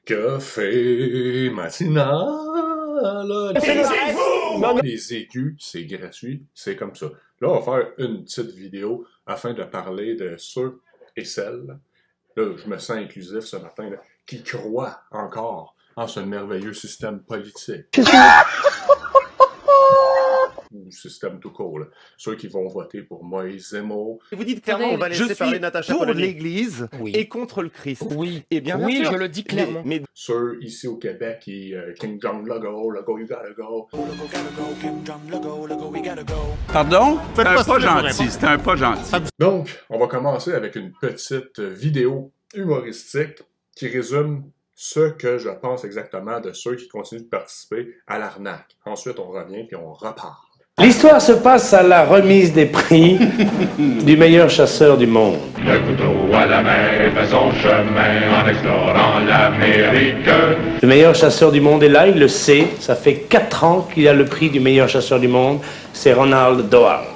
Café matinal. Les écus, c'est gratuit, c'est comme ça. Là, on va faire une petite vidéo afin de parler de ceux et celles, là, je me sens inclusif ce matin, là, qui croient encore en ce merveilleux système politique. Ou système tout court, là. Ceux qui vont voter pour Moïse Zemmour. Vous dites clairement, on va laisser parler Natacha pour l'Église et contre le Christ. Oui, et bien oui, sûr, je le dis clairement. Mais Ceux ici au Québec qui King Jong Logo, you gotta go. Pardon? C'était un pas gentil, c'était un pas gentil. Donc, on va commencer avec une petite vidéo humoristique qui résume ce que je pense exactement de ceux qui continuent de participer à l'arnaque. Ensuite, on revient puis on repart. L'histoire se passe à la remise des prix du meilleur chasseur du monde. Le couteau à la main fait son chemin en explorant l'Amérique. Le meilleur chasseur du monde est là, il le sait. Ça fait 4 ans qu'il a le prix du meilleur chasseur du monde. C'est Ronald Doyle.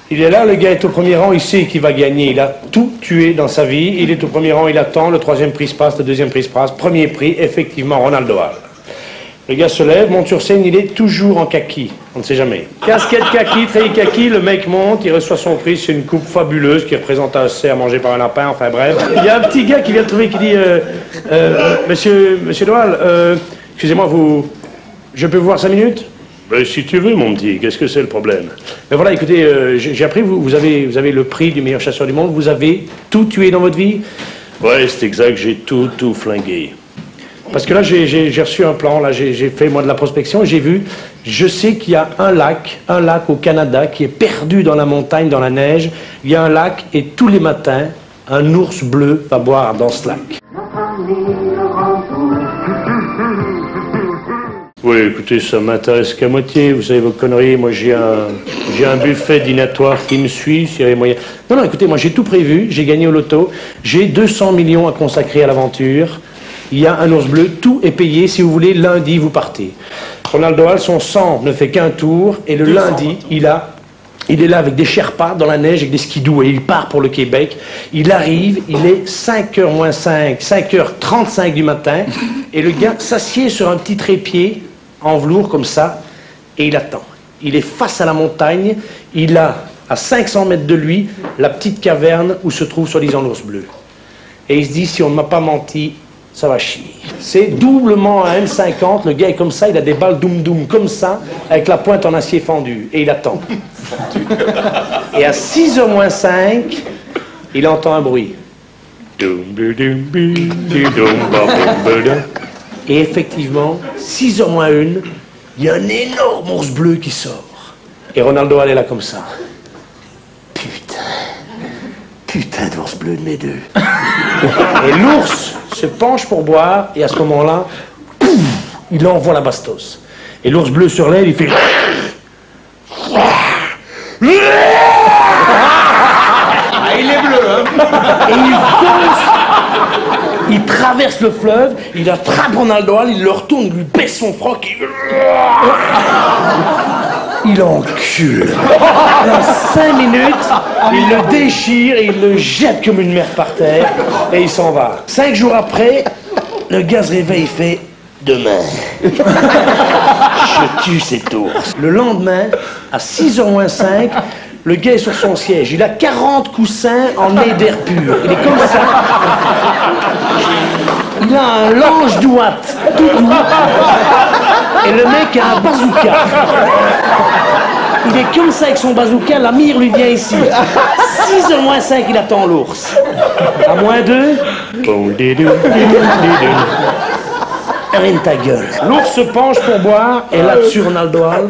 Il est là, le gars est au premier rang, il sait qu'il va gagner. Il a tout tué dans sa vie. Il est au premier rang, il attend. Le 3e prix se passe, le 2e prix se passe. Premier prix, effectivement, Ronald Doyle. Le gars se lève, monte sur scène, il est toujours en kaki. On ne sait jamais. Casquette kaki, treillis kaki, le mec monte, il reçoit son prix, c'est une coupe fabuleuse qui représente un cerf mangé par un lapin, enfin bref. Il y a un petit gars qui vient de trouver qui dit Monsieur Doyle, excusez-moi, je peux vous voir 5 minutes? Ben, si tu veux, mon petit, qu'est-ce que c'est le problème? Ben voilà, écoutez, j'ai appris, vous avez le prix du meilleur chasseur du monde, vous avez tout tué dans votre vie? Ouais, c'est exact, j'ai tout flingué. Parce que là, j'ai reçu un plan, là, j'ai fait, moi, de la prospection, et j'ai vu, je sais qu'il y a un lac au Canada, qui est perdu dans la montagne, dans la neige. Il y a un lac, et tous les matins, un ours bleu va boire dans ce lac. Oui, écoutez, ça m'intéresse qu'à moitié, vous savez, vos conneries, moi, j'ai un buffet dînatoire qui me suit, s'il y avait moyen... Non, écoutez, moi, j'ai tout prévu, j'ai gagné au loto, j'ai 200 millions à consacrer à l'aventure. Il y a un ours bleu, tout est payé. Si vous voulez, lundi, vous partez. Ronald Doyle, son sang ne fait qu'un tour. Et le lundi, il est là avec des Sherpas dans la neige, avec des skidoo. Et il part pour le Québec. Il arrive, il est 5h moins 5, 5h35 du matin. Et le gars s'assied sur un petit trépied en velours comme ça. Et il attend. Il est face à la montagne. Il a, à 500 mètres de lui, la petite caverne où se trouve soi-disant l'ours bleu. Et il se dit, si on ne m'a pas menti, ça va chier. C'est doublement un M50, le gars est comme ça, il a des balles doum-doum comme ça, avec la pointe en acier fendu, et il attend. Et à 6h moins 5, il entend un bruit. Et effectivement, 6h moins 1, il y a un énorme ours bleu qui sort. Et Ronald Doyle est là comme ça. Putain d'ours bleu de mes deux. Et l'ours se penche pour boire, et à ce moment-là, il envoie la bastos. Et l'ours bleu sur l'aile, il fait... Ah, il est bleu, hein. Et il fonce, il traverse le fleuve, il attrape Ronald Doyle, il le retourne, il lui baisse son froc, il encule. En 5 minutes, il le déchire et il le jette comme une merde par terre et il s'en va. 5 jours après, le gars se réveille et fait « Demain, je tue cet ours ». Le lendemain, à 6h moins 5, le gars est sur son siège. Il a 40 coussins en éder pur. Il est comme ça. Il a un lange douate tout doux. Et le mec a un bazooka. Il est comme ça avec son bazooka, la mire lui vient ici. 6h moins 5, il attend l'ours. À moins 2. Rien ta gueule. L'ours se penche pour boire, et là-dessus, Ronald Doyle,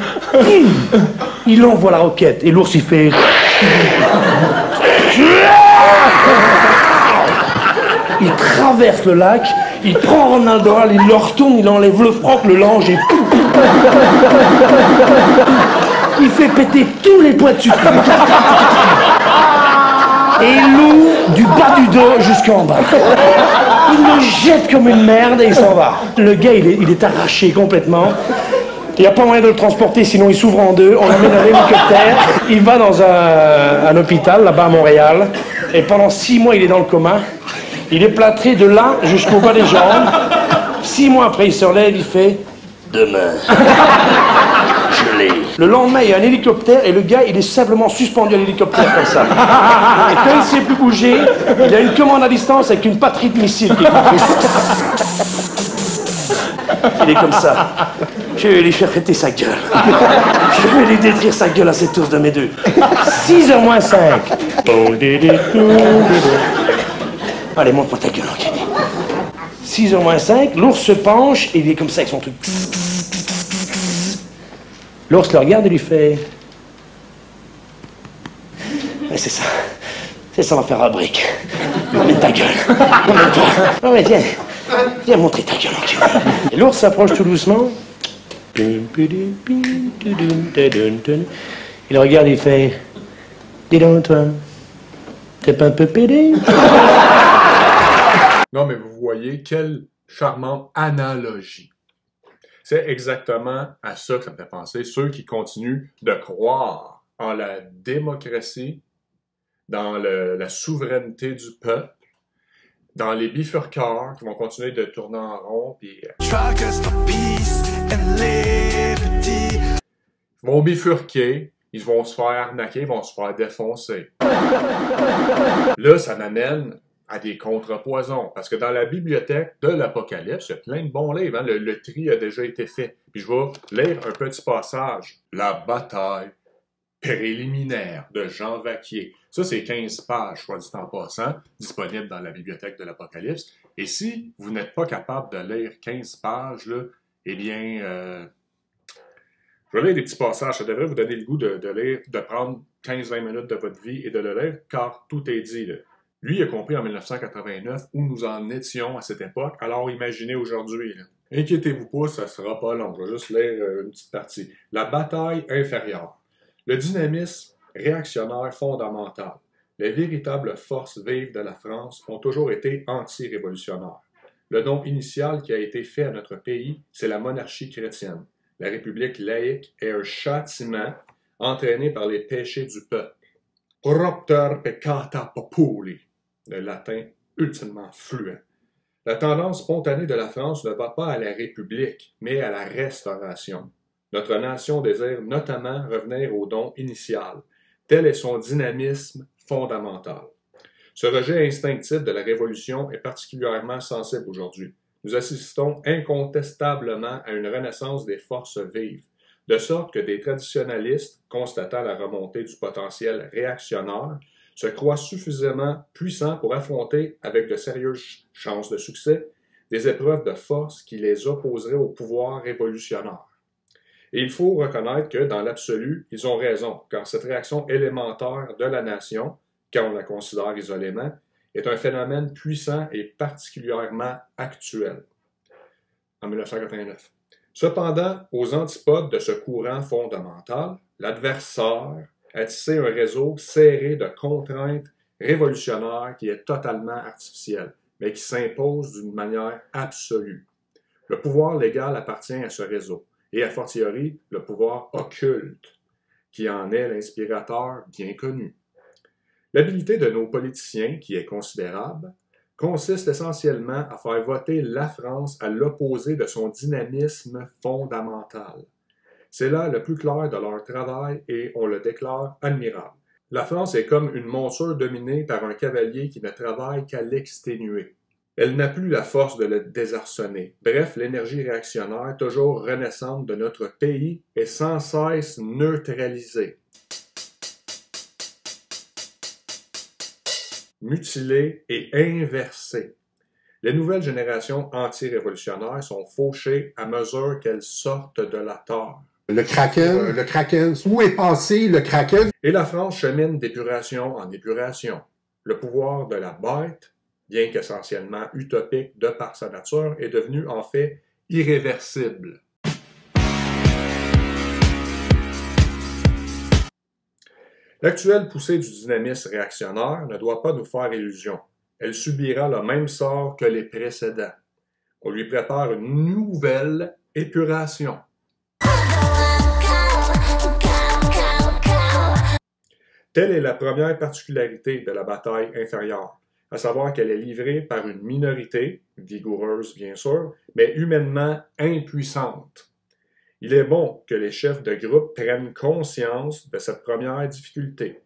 il envoie la roquette. Et l'ours, il fait... Il traverse le lac, il prend Ronald Doyle, il le retourne, il enlève le froc, le lange et... Il fait péter tous les points de sucre. Et il loue du bas du dos jusqu'en bas. Il le jette comme une merde et il s'en va. Le gars, il est arraché complètement. Il n'y a pas moyen de le transporter, sinon il s'ouvre en deux. On l'emmène à l'hélicoptère. Il va dans un hôpital, là-bas à Montréal. Et pendant 6 mois, il est dans le coma. Il est plâtré de là jusqu'au bas des jambes. 6 mois après, il se relève, il fait « Demain, je l'ai ». Le lendemain, il y a un hélicoptère et le gars, il est simplement suspendu à l'hélicoptère comme ça. Et quand il ne sait plus bouger, il a une commande à distance avec une batterie de missiles qui est comprise. Il est comme ça. Je vais lui faire péter sa gueule. Je vais lui détruire sa gueule à cette ours de mes deux. 6h moins 5. Allez, montre-moi ta gueule, ok. 6h moins 5, l'ours se penche et il est comme ça avec son truc. L'ours le regarde et lui fait... Ouais, c'est ça. C'est ça, on va faire un brick. Mets ta gueule. Non, mais viens. Viens montrer ta gueule, ok. Et l'ours s'approche tout doucement. Il regarde et il fait... Dis donc, toi, t'es pas un peu pédé? Non, mais vous voyez, quelle charmante analogie. C'est exactement à ça que ça me fait penser. Ceux qui continuent de croire en la démocratie, dans la souveraineté du peuple, dans les bifurqueurs qui vont continuer de tourner en rond, puis ils vont bifurquer, ils vont se faire arnaquer, ils vont se faire défoncer. Là, ça m'amène à des contrepoisons, parce que dans la bibliothèque de l'Apocalypse, il y a plein de bons livres, hein? Le tri a déjà été fait. Puis je vais lire un petit passage. La bataille préliminaire de Jean Vaquier. Ça, c'est 15 pages, soit dit en passant, disponible dans la bibliothèque de l'Apocalypse. Et si vous n'êtes pas capable de lire 15 pages, là, eh bien, je vais lire des petits passages. Ça devrait vous donner le goût de lire, de prendre 15-20 minutes de votre vie et de le lire, car tout est dit, là. Lui a compris en 1989 où nous en étions à cette époque, alors imaginez aujourd'hui. Inquiétez-vous pas, ça sera pas long, je vais juste lire une petite partie. La bataille inférieure. Le dynamisme réactionnaire fondamental. Les véritables forces vives de la France ont toujours été anti-révolutionnaires. Le don initial qui a été fait à notre pays, c'est la monarchie chrétienne. La République laïque est un châtiment entraîné par les péchés du peuple. Propter peccata populi, le latin ultimement fluent. La tendance spontanée de la France ne va pas à la République, mais à la restauration. Notre nation désire notamment revenir au don initial. Tel est son dynamisme fondamental. Ce rejet instinctif de la Révolution est particulièrement sensible aujourd'hui. Nous assistons incontestablement à une renaissance des forces vives, de sorte que des traditionalistes, constatant la remontée du potentiel réactionnaire, se croient suffisamment puissants pour affronter, avec de sérieuses chances de succès, des épreuves de force qui les opposeraient au pouvoir révolutionnaire. Et il faut reconnaître que, dans l'absolu, ils ont raison, car cette réaction élémentaire de la nation, quand on la considère isolément, est un phénomène puissant et particulièrement actuel. En 1989. Cependant, aux antipodes de ce courant fondamental, l'adversaire a tissé un réseau serré de contraintes révolutionnaires qui est totalement artificiel, mais qui s'impose d'une manière absolue. Le pouvoir légal appartient à ce réseau, et a fortiori le pouvoir occulte, qui en est l'inspirateur bien connu. L'habileté de nos politiciens, qui est considérable, consiste essentiellement à faire voter la France à l'opposé de son dynamisme fondamental. C'est là le plus clair de leur travail et on le déclare admirable. La France est comme une monture dominée par un cavalier qui ne travaille qu'à l'exténuer. Elle n'a plus la force de le désarçonner. Bref, l'énergie réactionnaire, toujours renaissante de notre pays, est sans cesse neutralisée. Mutilée et inversée. Les nouvelles générations anti-révolutionnaires sont fauchées à mesure qu'elles sortent de la terre. Le Kraken, où est passé le Kraken? Et la France chemine d'épuration en épuration. Le pouvoir de la bête, bien qu'essentiellement utopique de par sa nature, est devenu en fait irréversible. L'actuelle poussée du dynamisme réactionnaire ne doit pas nous faire illusion. Elle subira le même sort que les précédents. On lui prépare une nouvelle épuration. Telle est la première particularité de la bataille inférieure. à savoir qu'elle est livrée par une minorité, vigoureuse bien sûr, mais humainement impuissante. Il est bon que les chefs de groupe prennent conscience de cette première difficulté.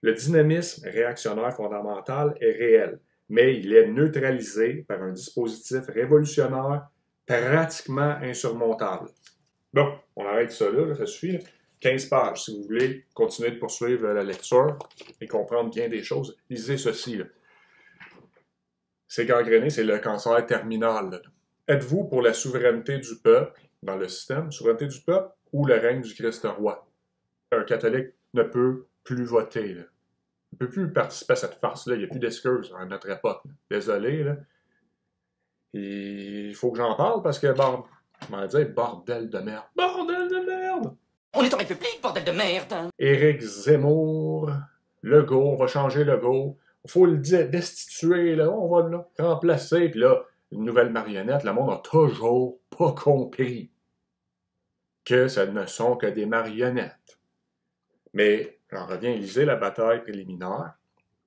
Le dynamisme réactionnaire fondamental est réel, mais il est neutralisé par un dispositif révolutionnaire pratiquement insurmontable. Bon, on arrête ça là, ça suffit. Là. 15 pages, si vous voulez continuer de poursuivre la lecture et comprendre bien des choses, lisez ceci. Là. C'est gangréné, c'est le cancer terminal. Là. Êtes-vous pour la souveraineté du peuple dans le système, souveraineté du peuple ou le règne du Christ roi? Un catholique ne peut plus voter. Là. Il ne peut plus participer à cette farce-là. Il n'y a plus d'excuses à notre époque. Là. Désolé. Là. Il faut que j'en parle parce que, bon, on va dire bordel de merde. Bordel de merde! On est en République, bordel de merde! Éric Zemmour, Legault, on va changer Legault. Il faut le destituer, là, on va le remplacer. Puis là, une nouvelle marionnette, le monde n'a toujours pas compris que ce ne sont que des marionnettes. Mais, j'en reviens, lisez la bataille préliminaire.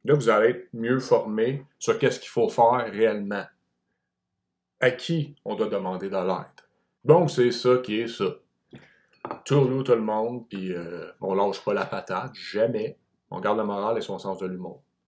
Là, vous allez être mieux formé sur qu'est-ce qu'il faut faire réellement. À qui on doit demander de l'aide. Donc, c'est ça qui est ça. Tourne-nous tout le monde, puis on lâche pas la patate, jamais. On garde la morale et son sens de l'humour.